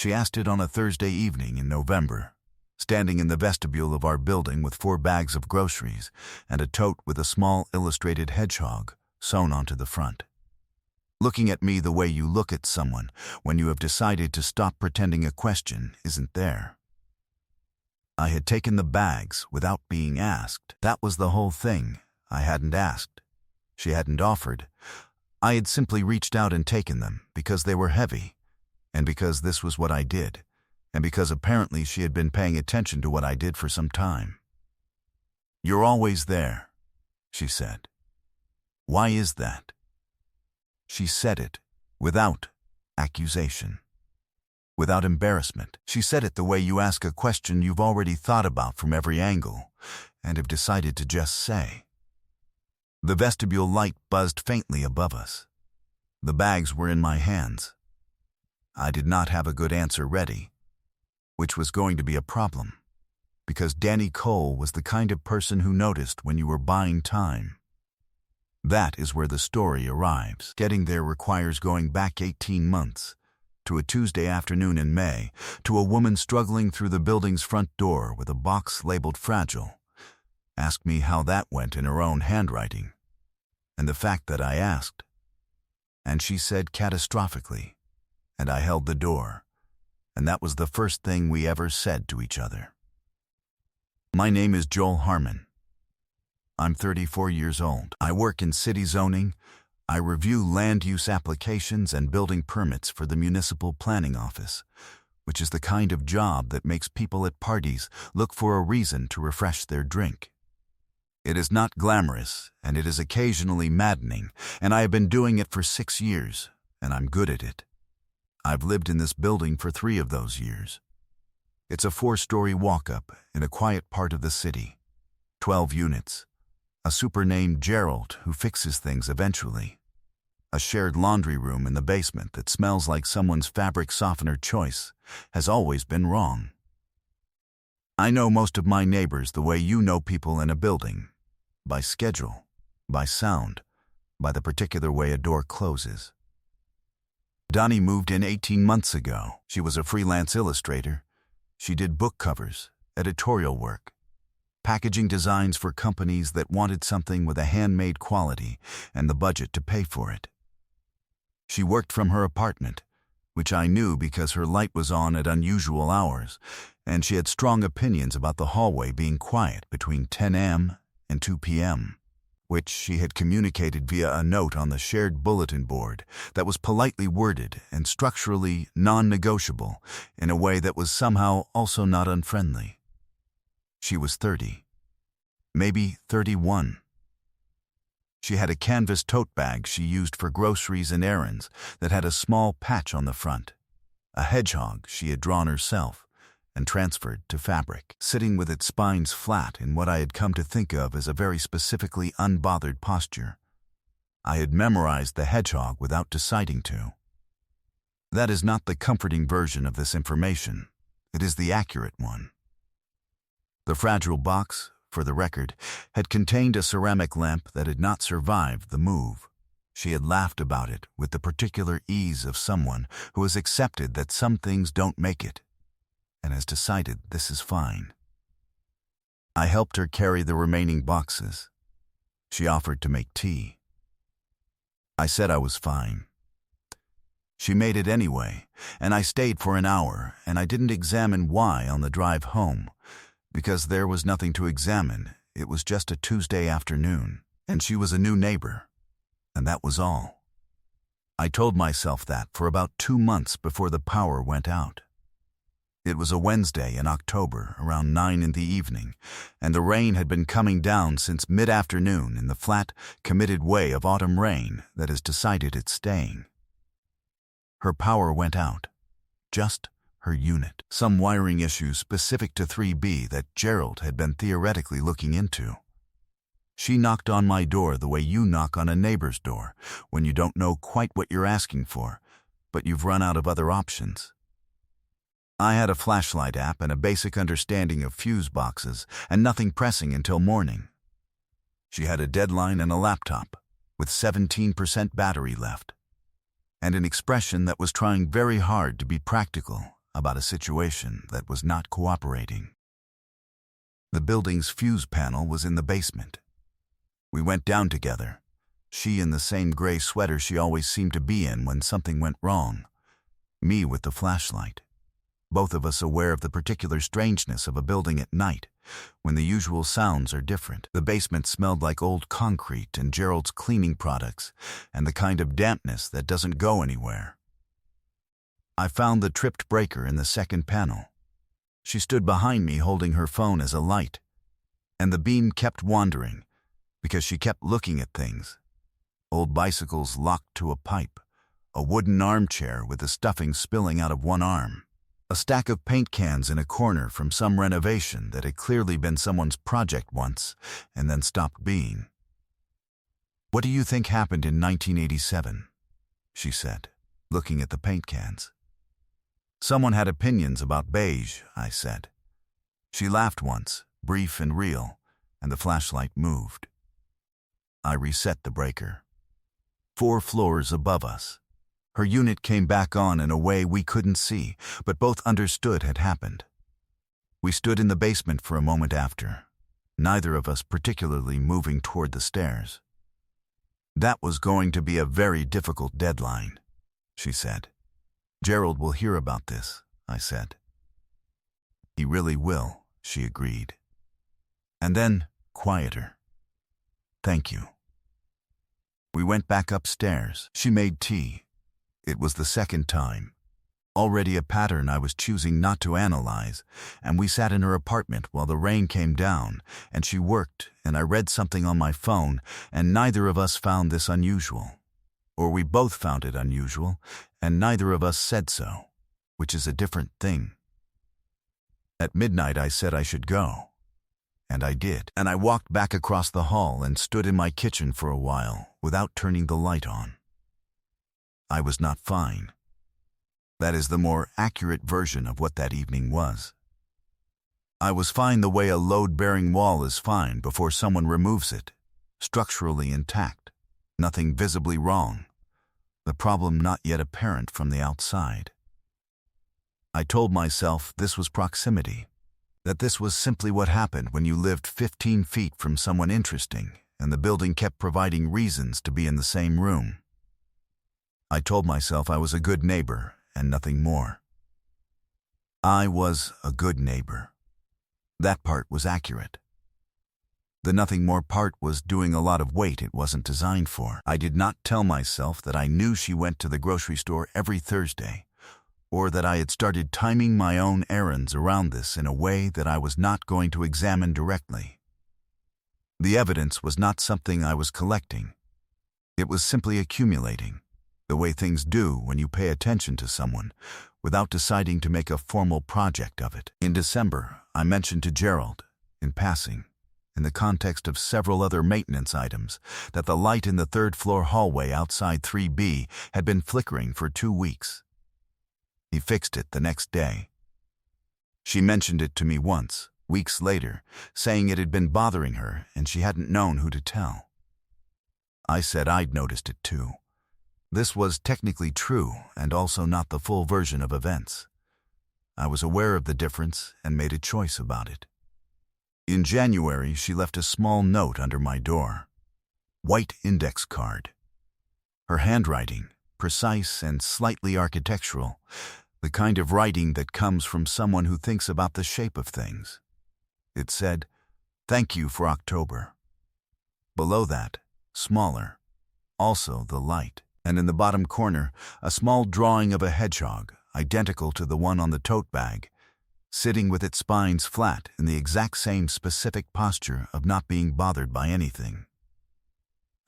She asked it on a Thursday evening in November, standing in the vestibule of our building with 4 bags of groceries and a tote with a small illustrated hedgehog sewn onto the front. Looking at me the way you look at someone when you have decided to stop pretending a question isn't there. I had taken the bags without being asked. That was the whole thing. I hadn't asked. She hadn't offered. I had simply reached out and taken them because they were heavy, and because this was what I did, and because apparently she had been paying attention to what I did for some time. "You're always there," she said. "Why is that?" She said it without accusation, without embarrassment. She said it the way you ask a question you've already thought about from every angle and have decided to just say. The vestibule light buzzed faintly above us. The bags were in my hands. I did not have a good answer ready, which was going to be a problem, because Danny Cole was the kind of person who noticed when you were buying time. That is where the story arrives. Getting there requires going back 18 months, to a Tuesday afternoon in May, to a woman struggling through the building's front door with a box labeled fragile. Ask me how that went in her own handwriting, and the fact that I asked. And she said catastrophically, and I held the door, and that was the first thing we ever said to each other. My name is Joel Harmon. I'm 34 years old. I work in city zoning. I review land use applications and building permits for the municipal planning office, which is the kind of job that makes people at parties look for a reason to refresh their drink. It is not glamorous, and it is occasionally maddening, and I have been doing it for 6 years, and I'm good at it. I've lived in this building for 3 of those years. It's a 4-story walk-up in a quiet part of the city, 12 units. A super named Gerald who fixes things eventually. A shared laundry room in the basement that smells like someone's fabric softener choice has always been wrong. I know most of my neighbors the way you know people in a building, by schedule, by sound, by the particular way a door closes. Donnie moved in 18 months ago. She was a freelance illustrator. She did book covers, editorial work, packaging designs for companies that wanted something with a handmade quality and the budget to pay for it. She worked from her apartment, which I knew because her light was on at unusual hours, and she had strong opinions about the hallway being quiet between 10 a.m. and 2 p.m., which she had communicated via a note on the shared bulletin board that was politely worded and structurally non-negotiable in a way that was somehow also not unfriendly. She was 30, maybe 31. She had a canvas tote bag she used for groceries and errands that had a small patch on the front, a hedgehog she had drawn herself and transferred to fabric, sitting with its spines flat in what I had come to think of as a very specifically unbothered posture. I had memorized the hedgehog without deciding to. That is not the comforting version of this information. It is the accurate one. The fragile box, for the record, had contained a ceramic lamp that had not survived the move. She had laughed about it with the particular ease of someone who has accepted that some things don't make it, and has decided this is fine. I helped her carry the remaining boxes. She offered to make tea. I said I was fine. She made it anyway, and I stayed for an hour, and I didn't examine why on the drive home, because there was nothing to examine. It was just a Tuesday afternoon, and she was a new neighbor, and that was all. I told myself that for about 2 months before the power went out. It was a Wednesday in October, around 9 in the evening, and the rain had been coming down since mid-afternoon in the flat, committed way of autumn rain that has decided it's staying. Her power went out, just her unit. Some wiring issues specific to 3B that Gerald had been theoretically looking into. She knocked on my door the way you knock on a neighbor's door when you don't know quite what you're asking for, but you've run out of other options. I had a flashlight app and a basic understanding of fuse boxes and nothing pressing until morning. She had a deadline and a laptop with 17% battery left, and an expression that was trying very hard to be practical about a situation that was not cooperating. The building's fuse panel was in the basement. We went down together, she in the same gray sweater she always seemed to be in when something went wrong, me with the flashlight. Both of us aware of the particular strangeness of a building at night, when the usual sounds are different. The basement smelled like old concrete and Gerald's cleaning products, and the kind of dampness that doesn't go anywhere. I found the tripped breaker in the second panel. She stood behind me holding her phone as a light, and the beam kept wandering because she kept looking at things. Old bicycles locked to a pipe, a wooden armchair with the stuffing spilling out of one arm, a stack of paint cans in a corner from some renovation that had clearly been someone's project once and then stopped being. "What do you think happened in 1987? She said, looking at the paint cans. "Someone had opinions about beige," I said. She laughed once, brief and real, and the flashlight moved. I reset the breaker. 4 floors above us. Her unit came back on in a way we couldn't see, but both understood had happened. We stood in the basement for a moment after, neither of us particularly moving toward the stairs. "That was going to be a very difficult deadline," she said. "Gerald will hear about this," I said. "He really will," she agreed. And then, quieter. "Thank you." We went back upstairs. She made tea. It was the second time. Already a pattern I was choosing not to analyze, and we sat in her apartment while the rain came down, and she worked, and I read something on my phone, and neither of us found this unusual. Or we both found it unusual, and neither of us said so, which is a different thing. At midnight I said I should go, and I did, and I walked back across the hall and stood in my kitchen for a while without turning the light on. I was not fine. That is the more accurate version of what that evening was. I was fine the way a load-bearing wall is fine before someone removes it, structurally intact, nothing visibly wrong, the problem not yet apparent from the outside. I told myself this was proximity, that this was simply what happened when you lived 15 feet from someone interesting and the building kept providing reasons to be in the same room. I told myself I was a good neighbor and nothing more. I was a good neighbor. That part was accurate. The nothing more part was doing a lot of weight it wasn't designed for. I did not tell myself that I knew she went to the grocery store every Thursday, or that I had started timing my own errands around this in a way that I was not going to examine directly. The evidence was not something I was collecting. It was simply accumulating, the way things do when you pay attention to someone, without deciding to make a formal project of it. In December, I mentioned to Gerald, in passing, in the context of several other maintenance items, that the light in the third-floor hallway outside 3B had been flickering for 2 weeks. He fixed it the next day. She mentioned it to me once, weeks later, saying it had been bothering her and she hadn't known who to tell. I said I'd noticed it too. This was technically true and also not the full version of events. I was aware of the difference and made a choice about it. In January, she left a small note under my door. White index card. Her handwriting, precise and slightly architectural, the kind of writing that comes from someone who thinks about the shape of things. It said, "Thank you for October." Below that, smaller, also the light, and in the bottom corner, a small drawing of a hedgehog, identical to the one on the tote bag, sitting with its spines flat in the exact same specific posture of not being bothered by anything.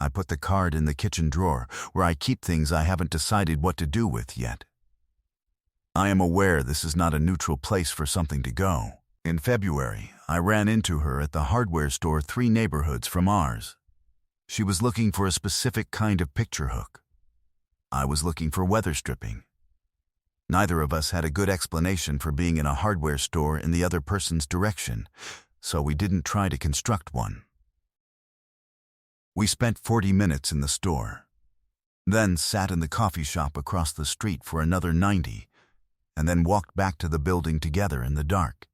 I put the card in the kitchen drawer, where I keep things I haven't decided what to do with yet. I am aware this is not a neutral place for something to go. In February, I ran into her at the hardware store 3 neighborhoods from ours. She was looking for a specific kind of picture hook. I was looking for weather stripping. Neither of us had a good explanation for being in a hardware store in the other person's direction, so we didn't try to construct one. We spent 40 minutes in the store, then sat in the coffee shop across the street for another 90, and then walked back to the building together in the dark,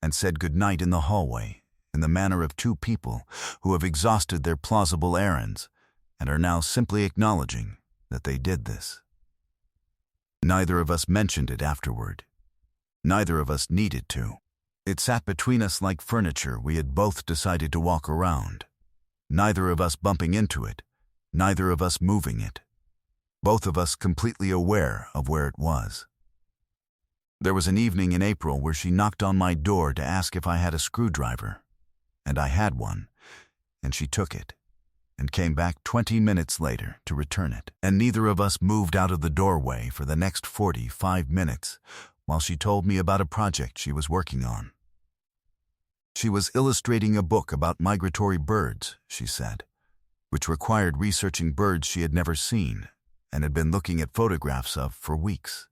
and said goodnight in the hallway in the manner of two people who have exhausted their plausible errands and are now simply acknowledging that they did this. Neither of us mentioned it afterward. Neither of us needed to. It sat between us like furniture we had both decided to walk around. Neither of us bumping into it, neither of us moving it. Both of us completely aware of where it was. There was an evening in April where she knocked on my door to ask if I had a screwdriver, and I had one, and she took it, and came back 20 minutes later to return it. And neither of us moved out of the doorway for the next 45 minutes while she told me about a project she was working on. She was illustrating a book about migratory birds, she said, which required researching birds she had never seen and had been looking at photographs of for weeks.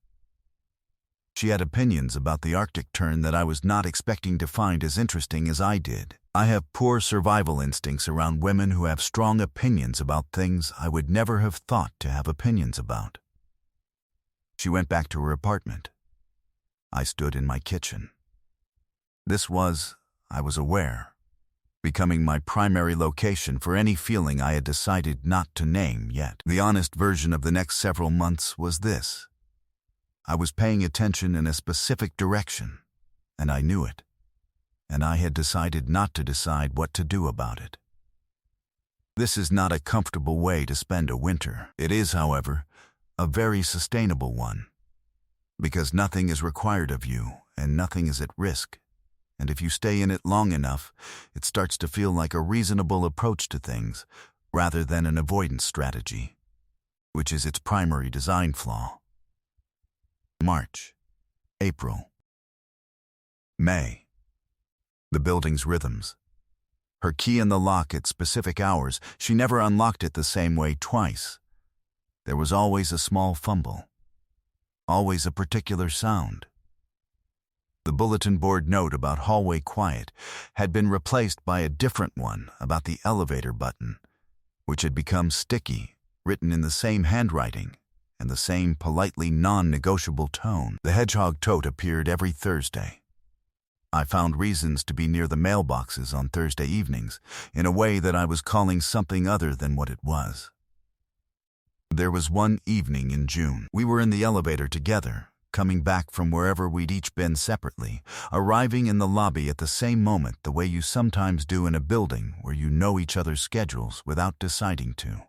She had opinions about the Arctic tern that I was not expecting to find as interesting as I did. I have poor survival instincts around women who have strong opinions about things I would never have thought to have opinions about. She went back to her apartment. I stood in my kitchen. This was, I was aware, becoming my primary location for any feeling I had decided not to name yet. The honest version of the next several months was this. I was paying attention in a specific direction, and I knew it, and I had decided not to decide what to do about it. This is not a comfortable way to spend a winter. It is, however, a very sustainable one, because nothing is required of you and nothing is at risk, and if you stay in it long enough, it starts to feel like a reasonable approach to things rather than an avoidance strategy, which is its primary design flaw. March, April, May. The building's rhythms. Her key in the lock at specific hours, she never unlocked it the same way twice. There was always a small fumble. Always a particular sound. The bulletin board note about hallway quiet had been replaced by a different one about the elevator button, which had become sticky, written in the same handwriting and the same politely non-negotiable tone. The hedgehog tote appeared every Thursday. I found reasons to be near the mailboxes on Thursday evenings in a way that I was calling something other than what it was. There was one evening in June. We were in the elevator together, coming back from wherever we'd each been separately, arriving in the lobby at the same moment the way you sometimes do in a building where you know each other's schedules without deciding to.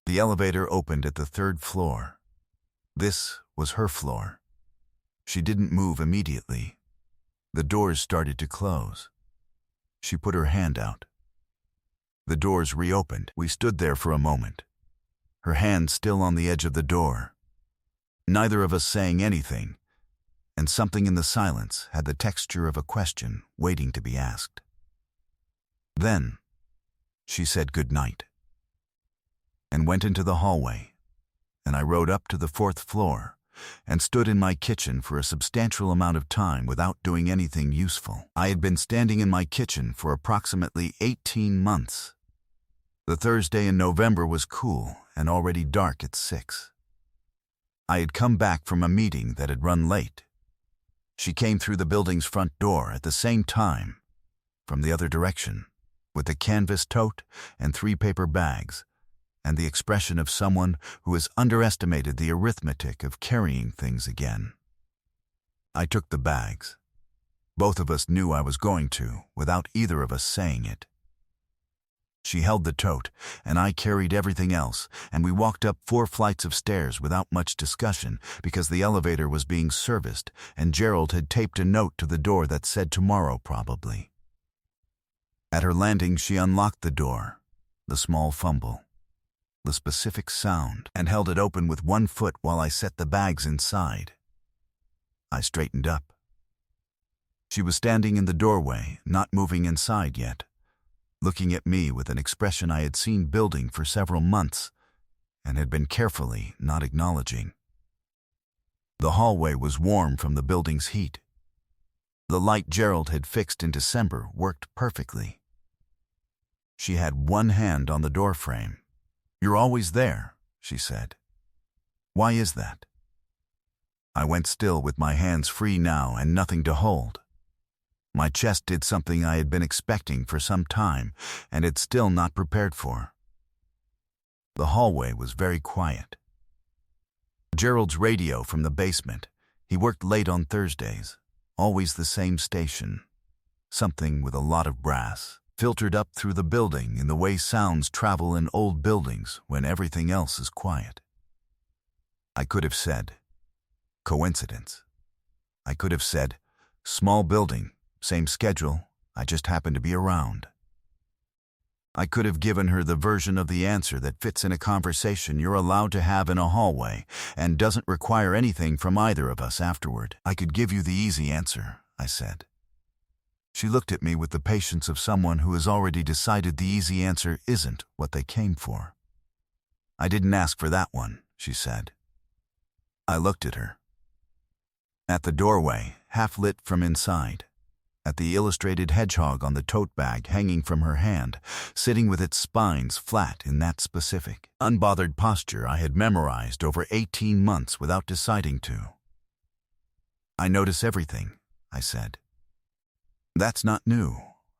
The elevator opened at the 3rd floor. This was her floor. She didn't move immediately. The doors started to close. She put her hand out. The doors reopened. We stood there for a moment, her hand still on the edge of the door, neither of us saying anything, and something in the silence had the texture of a question waiting to be asked. Then she said goodnight and went into the hallway, and I rode up to the 4th floor and stood in my kitchen for a substantial amount of time without doing anything useful. I had been standing in my kitchen for approximately 18 months. The Thursday in November was cool and already dark at 6. I had come back from a meeting that had run late. She came through the building's front door at the same time, from the other direction, with a canvas tote and 3 paper bags, and the expression of someone who has underestimated the arithmetic of carrying things again. I took the bags. Both of us knew I was going to, without either of us saying it. She held the tote, and I carried everything else, and we walked up 4 flights of stairs without much discussion because the elevator was being serviced, and Gerald had taped a note to the door that said tomorrow probably. At her landing, she unlocked the door, the small fumble, the specific sound, and held it open with 1 foot while I set the bags inside. I straightened up. She was standing in the doorway, not moving inside yet, looking at me with an expression I had seen building for several months and had been carefully not acknowledging. The hallway was warm from the building's heat. The light Gerald had fixed in December worked perfectly. She had one hand on the doorframe. "You're always there," she said. "Why is that?" I went still with my hands free now and nothing to hold. My chest did something I had been expecting for some time and had still not prepared for. The hallway was very quiet. Gerald's radio from the basement. He worked late on Thursdays, always the same station. Something with a lot of brass, filtered up through the building in the way sounds travel in old buildings when everything else is quiet. I could have said, coincidence. I could have said, small building, same schedule, I just happen to be around. I could have given her the version of the answer that fits in a conversation you're allowed to have in a hallway and doesn't require anything from either of us afterward. I could give you the easy answer, I said. She looked at me with the patience of someone who has already decided the easy answer isn't what they came for. I didn't ask for that one, she said. I looked at her. At the doorway, half lit from inside. At the illustrated hedgehog on the tote bag hanging from her hand, sitting with its spines flat in that specific, unbothered posture I had memorized over 18 months without deciding to. I notice everything, I said. That's not new.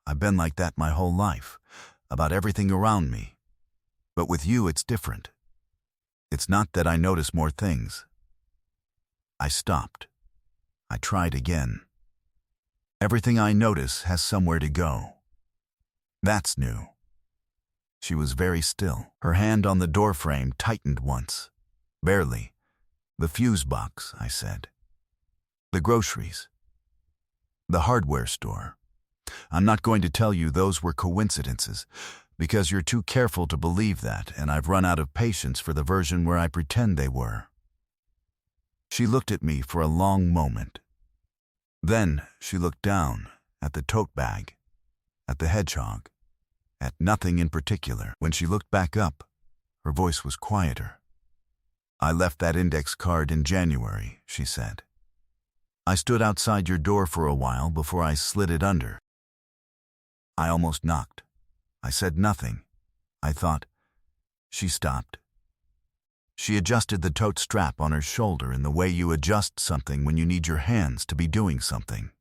I've been like that my whole life, about everything around me. But with you it's different. It's not that I notice more things. I stopped. I tried again. Everything I notice has somewhere to go. That's new. She was very still. Her hand on the doorframe tightened once. Barely. The fuse box, I said. The groceries. The hardware store. I'm not going to tell you those were coincidences, because you're too careful to believe that, and I've run out of patience for the version where I pretend they were. She looked at me for a long moment. Then she looked down at the tote bag, at the hedgehog, at nothing in particular. When she looked back up, her voice was quieter. I left that index card in January, she said. I stood outside your door for a while before I slid it under. I almost knocked. I said nothing. I thought. She stopped. She adjusted the tote strap on her shoulder in the way you adjust something when you need your hands to be doing something.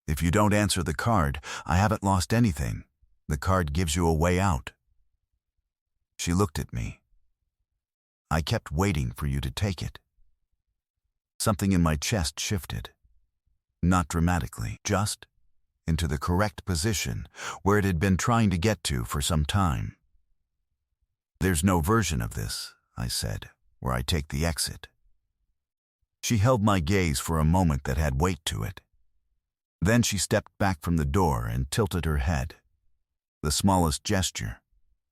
If you don't answer the card, I haven't lost anything. The card gives you a way out. She looked at me. I kept waiting for you to take it. Something in my chest shifted. Not dramatically, just into the correct position where it had been trying to get to for some time. There's no version of this, I said, where I take the exit. She held my gaze for a moment that had weight to it. Then she stepped back from the door and tilted her head. The smallest gesture,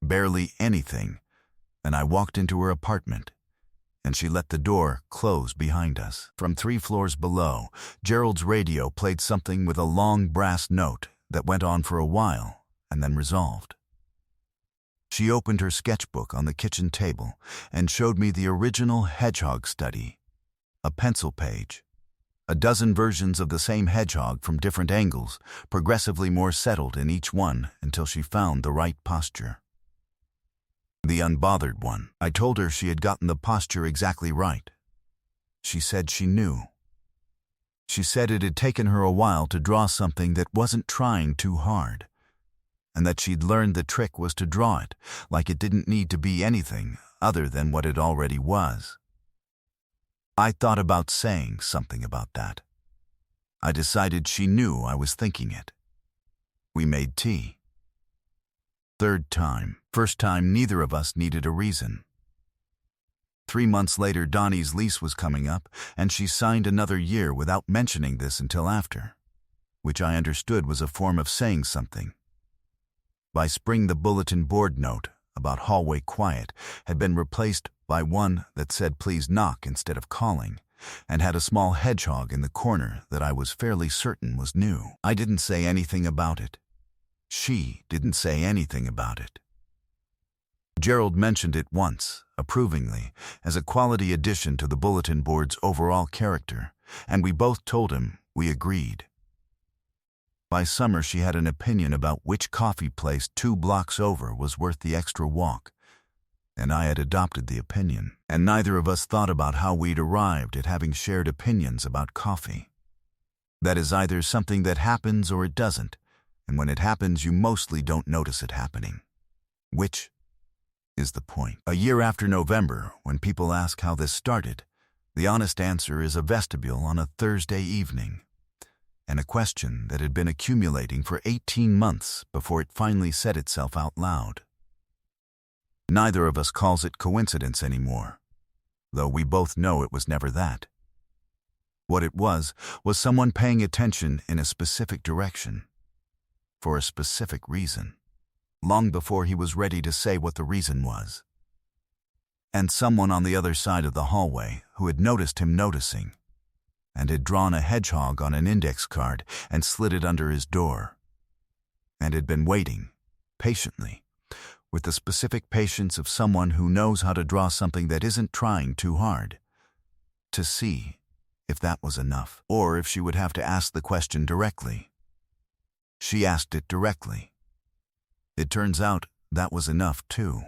barely anything, and I walked into her apartment, and she let the door close behind us. From 3 floors below, Gerald's radio played something with a long brass note that went on for a while and then resolved. She opened her sketchbook on the kitchen table and showed me the original hedgehog study, a pencil page, a dozen versions of the same hedgehog from different angles, progressively more settled in each one until she found the right posture. The unbothered one. I told her she had gotten the posture exactly right. She said she knew. She said it had taken her a while to draw something that wasn't trying too hard, and that she'd learned the trick was to draw it like it didn't need to be anything other than what it already was. I thought about saying something about that. I decided she knew I was thinking it. We made tea. 3rd time. First time neither of us needed a reason. 3 months later, Donnie's lease was coming up, and she signed another year without mentioning this until after, which I understood was a form of saying something. By spring, the bulletin board note about hallway quiet had been replaced by one that said please knock instead of calling, and had a small hedgehog in the corner that I was fairly certain was new. I didn't say anything about it. She didn't say anything about it. Gerald mentioned it once, approvingly, as a quality addition to the bulletin board's overall character, and we both told him we agreed. By summer, she had an opinion about which coffee place 2 blocks over was worth the extra walk. and I had adopted the opinion, and neither of us thought about how we'd arrived at having shared opinions about coffee. That is either something that happens or it doesn't, and when it happens you mostly don't notice it happening. Which is the point. A year after November, when people ask how this started, the honest answer is a vestibule on a Thursday evening, and a question that had been accumulating for 18 months before it finally said itself out loud. Neither of us calls it coincidence anymore, though we both know it was never that. What it was someone paying attention in a specific direction, for a specific reason, long before he was ready to say what the reason was. And someone on the other side of the hallway who had noticed him noticing, and had drawn a hedgehog on an index card and slid it under his door, and had been waiting, patiently, with the specific patience of someone who knows how to draw something that isn't trying too hard, to see if that was enough, or if she would have to ask the question directly. She asked it directly. It turns out that was enough too.